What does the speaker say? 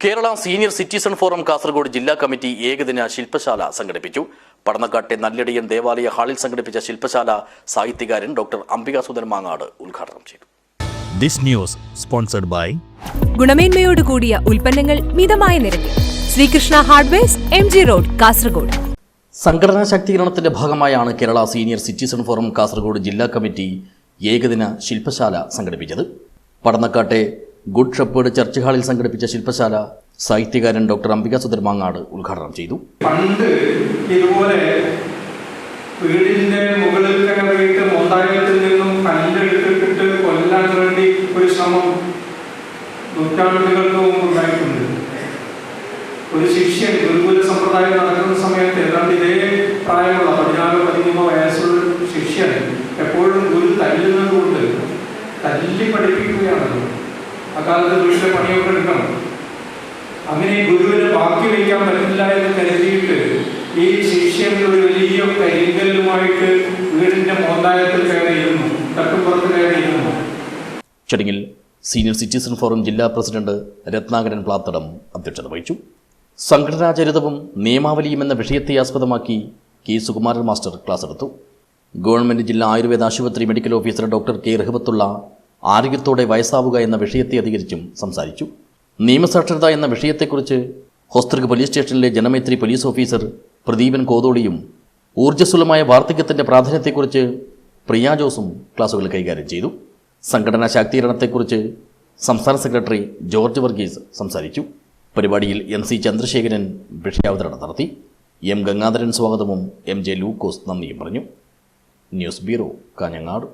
Kerala senior citizen forum Kasaragod ജില്ലാ committee ഏകദിന ശില്പശാല സംഘടിപ്പിച്ചു. പടന്നക്കാട്ടെ നല്ലടിയൻ ദേവാലയ ഹാളിൽ സംഘടിപ്പിച്ച ശില്പശാല സാഹിത്യകാരൻ ഡോക്ടർ അംബികാസുധൻ മാങ്ങാട് ഉദ്ഘാടനം ചെയ്തു. ദിസ് ന്യൂസ് സ്പോൺസർഡ് ബൈ ഗുണമേന്മയോട് കൂടിയ ഉൽപ്പന്നങ്ങൾ മിതമായ നിരക്കിൽ Sreekrishna hardwares MG road Kasaragod. സംഘടനാ ശാക്തീകരണത്തിന്റെ ഭാഗമായാണ് Kerala senior citizen forum Kasaragod ജില്ലാ കമ്മിറ്റി ഏകദിന ശില്പശാല സംഘടിപ്പിച്ചത്. പടന്നക്കാട്ടെ ഗുഡ് ഷെപ്പേർഡ് ചർച്ച് ഹാളിൽ സംഘടിപ്പിച്ച ശില്പശാല സാഹിത്യകാരൻ ഡോക്ടർ അംബികാസുധൻ മാങ്ങാട് ഉദ്ഘാടനം ചെയ്തു. പണ്ട് ഇതുപോലെ വീടിന്റെ മുകളിൽ കയറിയിട്ട് മോന്തായത്തിൽ നിന്നും കല്ലെടുത്തിട്ട് കൊല്ലാൻ വേണ്ടി ഒരു ശ്രമം നൂറ്റാണ്ടുകൾക്ക് മുമ്പ് ഉണ്ടായിട്ടുണ്ട്. ഒരു ശിഷ്യൻ ഗുരുകുല സമ്പ്രദായം നടക്കുന്ന സമയത്ത് ഏതാണ്ട് ഇതേ പ്രായമുള്ള 14-15 വയസ്സുള്ള ശിഷ്യൻ എപ്പോഴും ഗുരു തല്ലുന്നത് കൊണ്ട് തല്ലി പഠിപ്പിക്കുകയാണല്ലോ. അക്കാലത്ത് വീട്ടിലെ പണിയൊക്കെ എടുക്കണം. അങ്ങനെ ഗുരുവിന് ബാക്കി വയ്ക്കാൻ പറ്റില്ല എന്ന് കരുതിയിട്ട് ഈ ശിഷ്യൻ ഒരു വലിയ കരിങ്കല്ലുമായിട്ട് വീടിന്റെ മോന്തായത്തിൽ കയറിയിരുന്നു, തട്ടുപുറത്ത് കയറിയിരുന്നു. ചടങ്ങിൽ സീനിയർ സിറ്റിസൺ ഫോറം ജില്ലാ പ്രസിഡന്റ് രത്നാകരൻ പ്ലാത്തടം അധ്യക്ഷത വഹിച്ചു. സംഘടനാചരിതവും നിയമാവലിയും എന്ന വിഷയത്തെ ആസ്പദമാക്കി കെ സുകുമാരൻ മാസ്റ്റർ ക്ലാസ് എടുത്തു. ഗവൺമെന്റ് ജില്ലാ ആയുർവേദ ആശുപത്രി medical officer doctor K Rahmatullah ആരോഗ്യത്തോടെ വയസ്സാവുക എന്ന വിഷയത്തെ അധികരിച്ചും സംസാരിച്ചു. നിയമസാക്ഷരത എന്ന വിഷയത്തെക്കുറിച്ച് ഹോസ്തൃക് പോലീസ് സ്റ്റേഷനിലെ ജനമൈത്രി പോലീസ് ഓഫീസർ പ്രദീപൻ കോതോളിയും ഊർജ്ജസ്വലമായ വാർദ്ധക്യത്തിന്റെ പ്രാധാന്യത്തെക്കുറിച്ച് പ്രിയ ജോസും ക്ലാസുകൾ കൈകാര്യം ചെയ്തു. സംഘടനാ ശാക്തീകരണത്തെക്കുറിച്ച് സംസ്ഥാന സെക്രട്ടറി ജോർജ് വർഗീസ് സംസാരിച്ചു. പരിപാടിയിൽ MC ചന്ദ്രശേഖരൻ വിഷയാവതരണം നടത്തി. M ഗംഗാധരൻ സ്വാഗതവും MJ ലൂക്കോസ് നന്ദിയും പറഞ്ഞു. News bureau, Kanhangad.